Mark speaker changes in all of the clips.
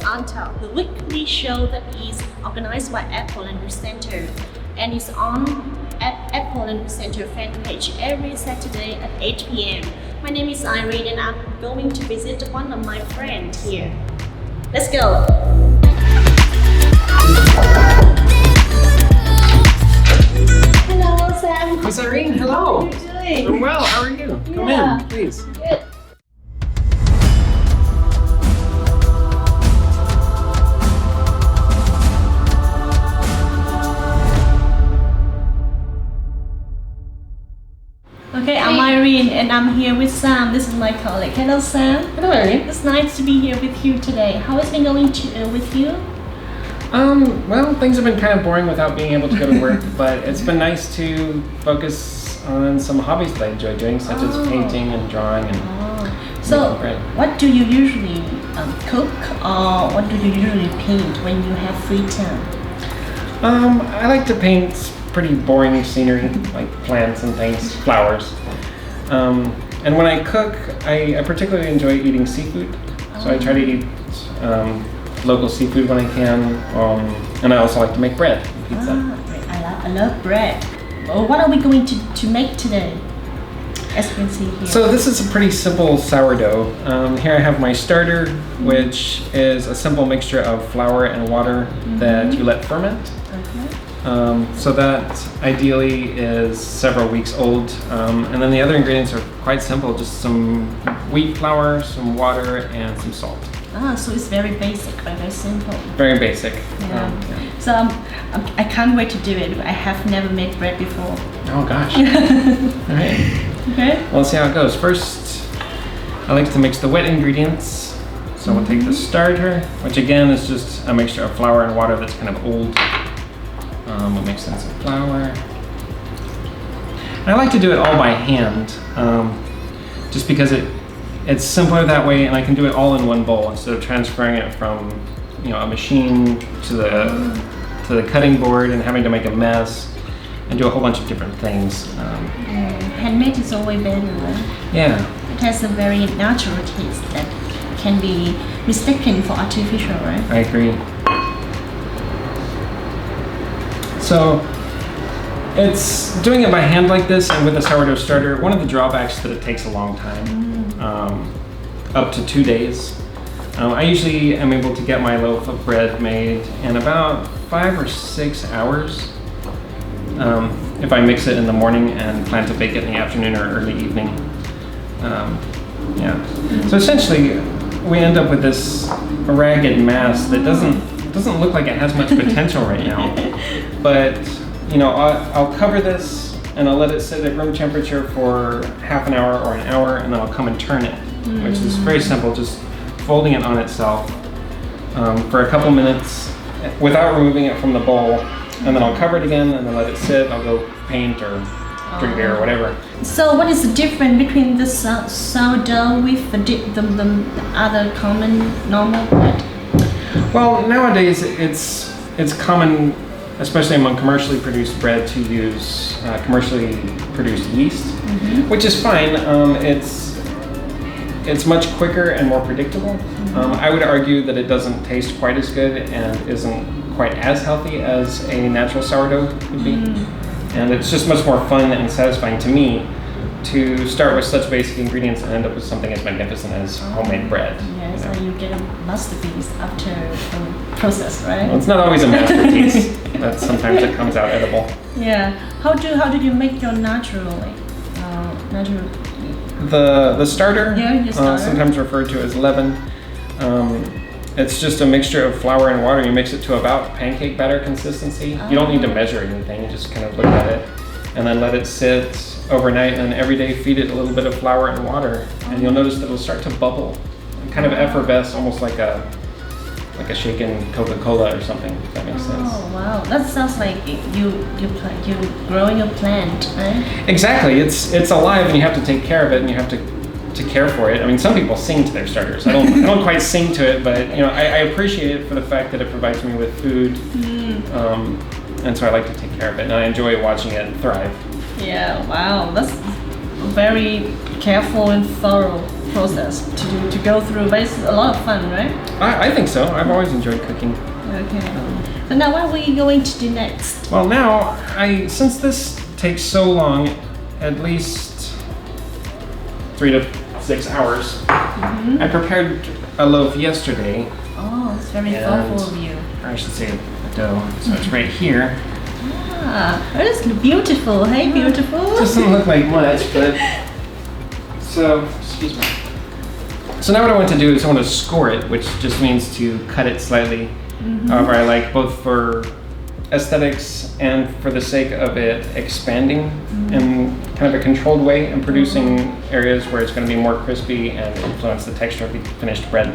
Speaker 1: on Top, the weekly show that is organized by Apple and Center and is on at Apple and Center fanpage every Saturday at 8 p.m. My name is Irene and I'm going to visit one of my friends here. Let's go! Hello, Sam.
Speaker 2: Miss Irene, hello.
Speaker 1: How are you doing?
Speaker 2: I'm well, how are you? Come in, please.
Speaker 1: Good. Okay, I'm Irene and I'm here with Sam. This is my colleague. Hello, Sam.
Speaker 2: Hello, Irene.
Speaker 1: It's nice to be here with you today. How has it been going with you?
Speaker 2: Well, things have been kind of boring without being able to go to work, but it's been nice to focus on some hobbies that I enjoy doing, such as painting and drawing and
Speaker 1: So,
Speaker 2: making bread.
Speaker 1: what do you usually cook or what do you usually paint when you have free time?
Speaker 2: I like to paint pretty boring scenery, like plants and things, flowers. And when I cook, I particularly enjoy eating seafood. So I try to eat local seafood when I can. And I also like to make bread and pizza.
Speaker 1: I love bread. Well, what are we going to make today? As you can see here.
Speaker 2: So this is a pretty simple sourdough. Here I have my starter, which is a simple mixture of flour and water that you let ferment. So that ideally is several weeks old. And then the other ingredients are quite simple, just some wheat flour, some water, and some salt.
Speaker 1: So it's very basic, very simple.
Speaker 2: Very basic.
Speaker 1: Yeah. So I can't wait to do it. I have never made bread before.
Speaker 2: Oh gosh. All right.
Speaker 1: Okay.
Speaker 2: Well, let's see how it goes. First, I like to mix the wet ingredients. So we'll take the starter, which again is just a mixture of flour and water that's kind of old. We'll mix in some flour. And I like to do it all by hand, just because it's simpler that way, and I can do it all in one bowl instead of transferring it from, a machine to the cutting board and having to make a mess and do a whole bunch of different things.
Speaker 1: Handmade is always better, right?
Speaker 2: Yeah.
Speaker 1: It has a very natural taste that can be mistaken for artificial, right?
Speaker 2: I agree. So it's doing it by hand like this and with a sourdough starter. One of the drawbacks that it takes a long time, up to 2 days. I usually am able to get my loaf of bread made in about 5 or 6 hours if I mix it in the morning and plan to bake it in the afternoon or early evening. So essentially we end up with this ragged mass that doesn't look like it has much potential right now. But I'll cover this and I'll let it sit at room temperature for half an hour or an hour, and then I'll come and turn it, which is very simple, just folding it on itself for a couple minutes without removing it from the bowl, and then I'll cover it again and then let it sit. I'll go paint or drink beer or whatever.
Speaker 1: So what is the difference between the sourdough with the other common normal bread?
Speaker 2: Well, nowadays it's common, especially among commercially produced bread, to use commercially produced yeast, which is fine. It's much quicker and more predictable. I would argue that it doesn't taste quite as good and isn't quite as healthy as a natural sourdough would be. And it's just much more fun and satisfying to me to start with such basic ingredients and end up with something as magnificent as homemade bread.
Speaker 1: Yeah, so you get a masterpiece after the process, right?
Speaker 2: Well, it's not always a masterpiece, but sometimes it comes out edible.
Speaker 1: Yeah. How did you make your natural?
Speaker 2: The starter,
Speaker 1: your starter.
Speaker 2: Sometimes referred to as leaven. It's just a mixture of flour and water. You mix it to about pancake batter consistency. You don't need to measure anything. You just kind of look at it and then let it sit overnight, and every day feed it a little bit of flour and water, and you'll notice that it'll start to bubble and kind of effervesce, almost like a shaken Coca-Cola or something, if that makes sense.
Speaker 1: Oh wow, that sounds like you growing a plant, right?
Speaker 2: Exactly. It's alive, and you have to take care of it, and you have to care for it. I mean, some people sing to their starters. I don't quite sing to it, but I appreciate it for the fact that it provides me with food, and so I like to take care of it, and I enjoy watching it thrive.
Speaker 1: Yeah, wow, that's very careful and thorough process to go through, but it's a lot of fun, right?
Speaker 2: I think so. I've always enjoyed cooking.
Speaker 1: Okay. So now what are we going to do next?
Speaker 2: Well, now, since this takes so long, at least 3 to 6 hours, I prepared a loaf yesterday.
Speaker 1: Oh, it's very thoughtful of you.
Speaker 2: I should say a dough. So it's right here.
Speaker 1: Ah, it is beautiful. Hey, beautiful.
Speaker 2: Doesn't look like much, but so excuse me. So now what I want to do is I want to score it, which just means to cut it slightly. However, I like both for aesthetics and for the sake of it expanding in kind of a controlled way and producing areas where it's going to be more crispy and influence the texture of the finished bread.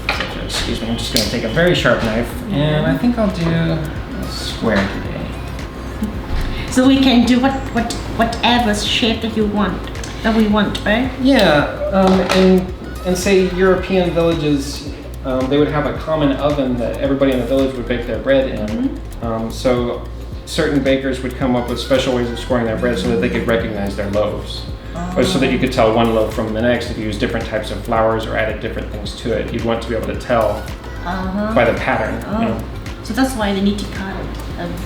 Speaker 2: So, excuse me, I'm just going to take a very sharp knife and I think I'll do a square today.
Speaker 1: So we can do whatever shape that we want, right?
Speaker 2: Yeah, in say European villages, they would have a common oven that everybody in the village would bake their bread in. So certain bakers would come up with special ways of scoring their bread so that they could recognize their loaves. Or so that you could tell one loaf from the next. If you used different types of flours or added different things to it, you'd want to be able to tell by the pattern. You know?
Speaker 1: So that's why they need to cut it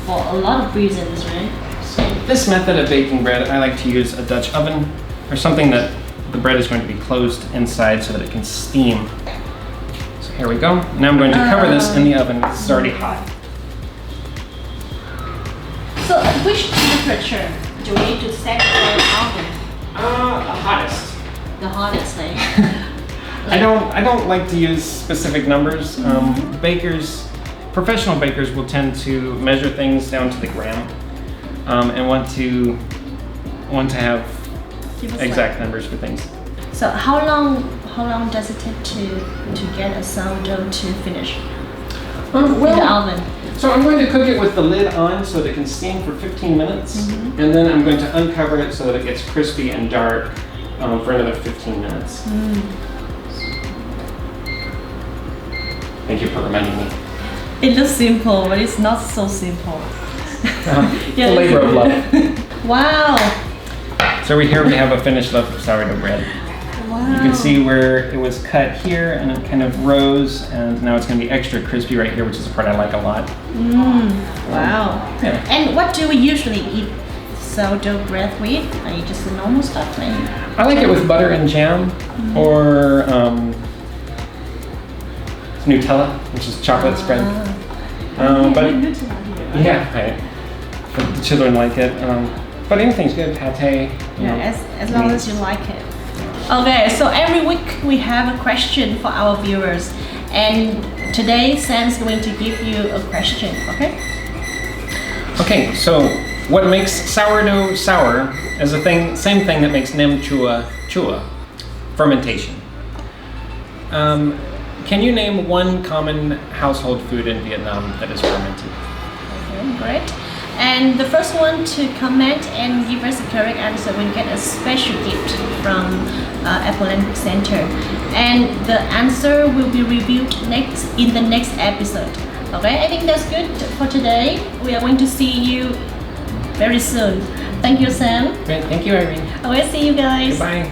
Speaker 1: for a lot of reasons, right?
Speaker 2: So this method of baking bread, I like to use a Dutch oven or something that the bread is going to be closed inside so that it can steam. So here we go. Now I'm going to cover this in the oven. It's already hot.
Speaker 1: So at which temperature do we need to set the oven?
Speaker 2: The hottest.
Speaker 1: The hottest, like.
Speaker 2: I don't like to use specific numbers. Professional bakers will tend to measure things down to the gram, and want to have exact numbers for things.
Speaker 1: So how long does it take to get a sourdough to finish in the oven?
Speaker 2: So I'm going to cook it with the lid on so that it can steam for 15 minutes, and then I'm going to uncover it so that it gets crispy and dark for another 15 minutes. Thank you for reminding me.
Speaker 1: It looks simple, but it's not so simple.
Speaker 2: It's a labor of love.
Speaker 1: Wow.
Speaker 2: So here we have a finished loaf of sourdough bread.
Speaker 1: Wow.
Speaker 2: You can see where it was cut here and it kind of rose, and now it's going to be extra crispy right here, which is the part I like a lot.
Speaker 1: Wow.
Speaker 2: Yeah.
Speaker 1: And what do we usually eat sourdough bread with? Are you just the normal stuff?
Speaker 2: I like it with butter and jam, or Nutella, which is chocolate spread. But yeah, the children like it. But anything's good. Pate.
Speaker 1: Yeah, as long as you like it. Okay, so every week we have a question for our viewers, and today Sam's going to give you a question. Okay. Okay.
Speaker 2: So what makes sourdough sour is same thing that makes nem chua chua, fermentation. Can you name one common household food in Vietnam that is fermented?
Speaker 1: Okay, great. And the first one to comment and give us the correct answer will get a special gift from Apple and Center. And the answer will be reviewed in the next episode. Okay, I think that's good for today. We are going to see you very soon. Thank you, Sam.
Speaker 2: Great, thank you, Irene.
Speaker 1: I will see you guys.
Speaker 2: Goodbye.